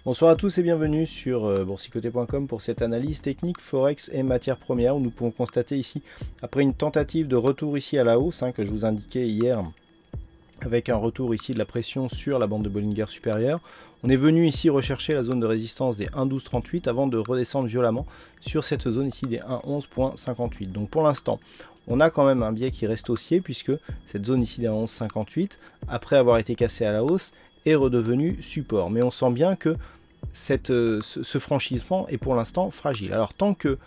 Bonsoir à tous et bienvenue sur boursicoté.com pour cette analyse technique Forex et matières premières où nous pouvons constater ici, après une tentative de retour ici à la hausse que je vous indiquais hier, avec un retour ici de la pression sur la bande de Bollinger supérieure, on est venu ici rechercher la zone de résistance des 1,1238 avant de redescendre violemment sur cette zone ici des 1,11.58. Donc pour l'instant, on a quand même un biais qui reste haussier puisque cette zone ici des 1,1158, après avoir été cassée à la hausse, est redevenue support. Mais on sent bien que ce franchissement est pour l'instant fragile. Alors tant que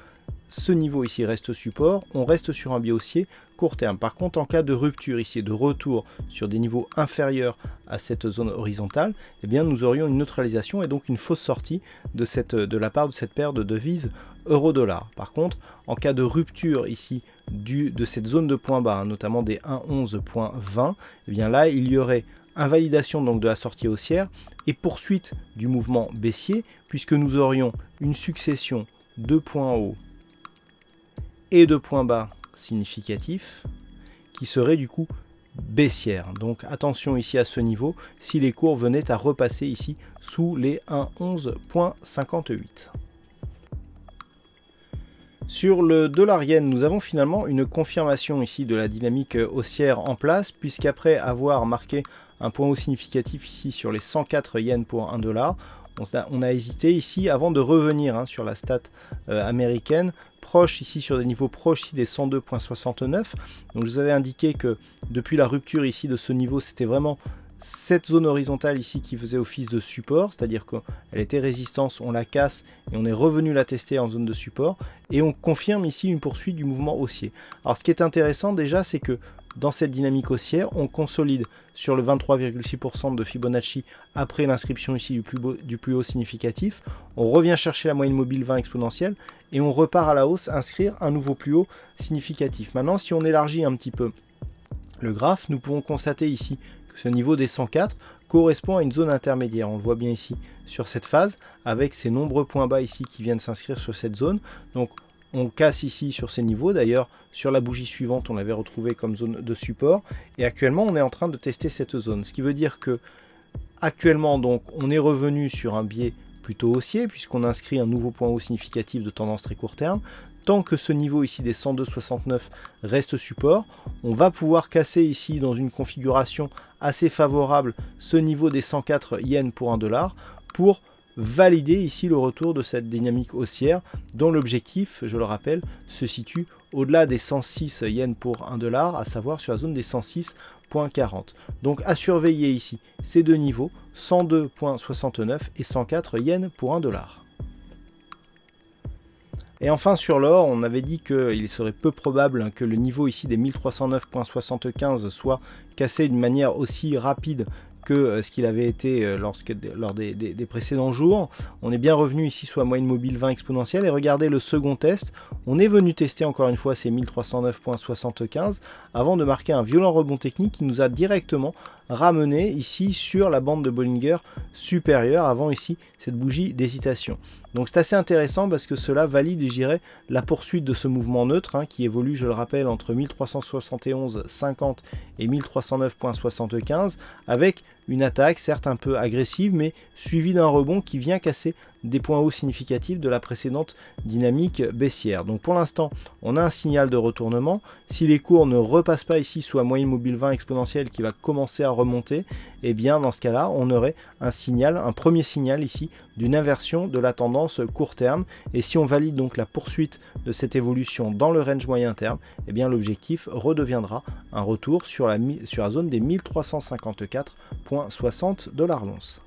ce niveau ici reste support, on reste sur un biais haussier court terme. Par contre, en cas de rupture ici, de retour sur des niveaux inférieurs à cette zone horizontale, eh bien nous aurions une neutralisation et donc une fausse sortie de la part de cette paire de devises euro-dollar. Par contre, en cas de rupture ici de cette zone de point bas, notamment des 1,11.20, eh bien là il y aurait invalidation donc de la sortie haussière et poursuite du mouvement baissier puisque nous aurions une succession de points hauts et de points bas significatifs qui seraient du coup baissières. Donc attention ici à ce niveau si les cours venaient à repasser ici sous les 1,11.58. Sur le dollar yen, nous avons finalement une confirmation ici de la dynamique haussière en place puisqu'après avoir marqué un point haut significatif ici sur les 104 yens pour 1 dollar, on a hésité ici avant de revenir sur la stat américaine, proche ici sur des niveaux proches ici des 102.69. Donc je vous avais indiqué que depuis la rupture ici de ce niveau, c'était vraiment cette zone horizontale ici qui faisait office de support, c'est-à-dire qu'elle était résistance, on la casse et on est revenu la tester en zone de support et on confirme ici une poursuite du mouvement haussier. Alors ce qui est intéressant déjà, c'est que dans cette dynamique haussière, on consolide sur le 23,6% de Fibonacci après l'inscription ici du plus haut significatif. On revient chercher la moyenne mobile 20 exponentielle et on repart à la hausse inscrire un nouveau plus haut significatif. Maintenant, si on élargit un petit peu le graphe, nous pouvons constater ici que ce niveau des 104 correspond à une zone intermédiaire. On le voit bien ici sur cette phase avec ces nombreux points bas ici qui viennent s'inscrire sur cette zone. Donc on casse ici sur ces niveaux. D'ailleurs, sur la bougie suivante, on l'avait retrouvé comme zone de support. Et actuellement, on est en train de tester cette zone. Ce qui veut dire que actuellement, donc, on est revenu sur un biais plutôt haussier puisqu'on inscrit un nouveau point haut significatif de tendance très court terme. Tant que ce niveau ici des 102,69 reste support, on va pouvoir casser ici dans une configuration assez favorable ce niveau des 104 yens pour 1 dollar pour valider ici le retour de cette dynamique haussière dont l'objectif, je le rappelle, se situe au-delà des 106 yens pour 1 dollar, à savoir sur la zone des 106.40. Donc à surveiller ici ces deux niveaux, 102.69 et 104 yens pour 1 dollar. Et enfin sur l'or, on avait dit qu'il serait peu probable que le niveau ici des 1309.75 soit cassé d'une manière aussi rapide que ce qu'il avait été lors des précédents jours. On est bien revenu ici sous la moyenne mobile 20 exponentielle et regardez le second test. On est venu tester encore une fois ces 1309.75 avant de marquer un violent rebond technique qui nous a directement ramené ici sur la bande de Bollinger supérieure avant ici cette bougie d'hésitation. Donc c'est assez intéressant parce que cela valide, je dirais, la poursuite de ce mouvement neutre qui évolue, je le rappelle, entre 1371,50 et 1309,75 avec une attaque certes un peu agressive mais suivie d'un rebond qui vient casser des points hauts significatifs de la précédente dynamique baissière. Donc pour l'instant, on a un signal de retournement. Si les cours ne repassent pas ici sous la moyenne mobile 20 exponentielle qui va commencer à remonter, et bien dans ce cas-là, on aurait un signal, un premier signal ici d'une inversion de la tendance court terme. Et si on valide donc la poursuite de cette évolution dans le range moyen terme, et bien l'objectif redeviendra un retour sur la zone des 1354,60 $ l'once.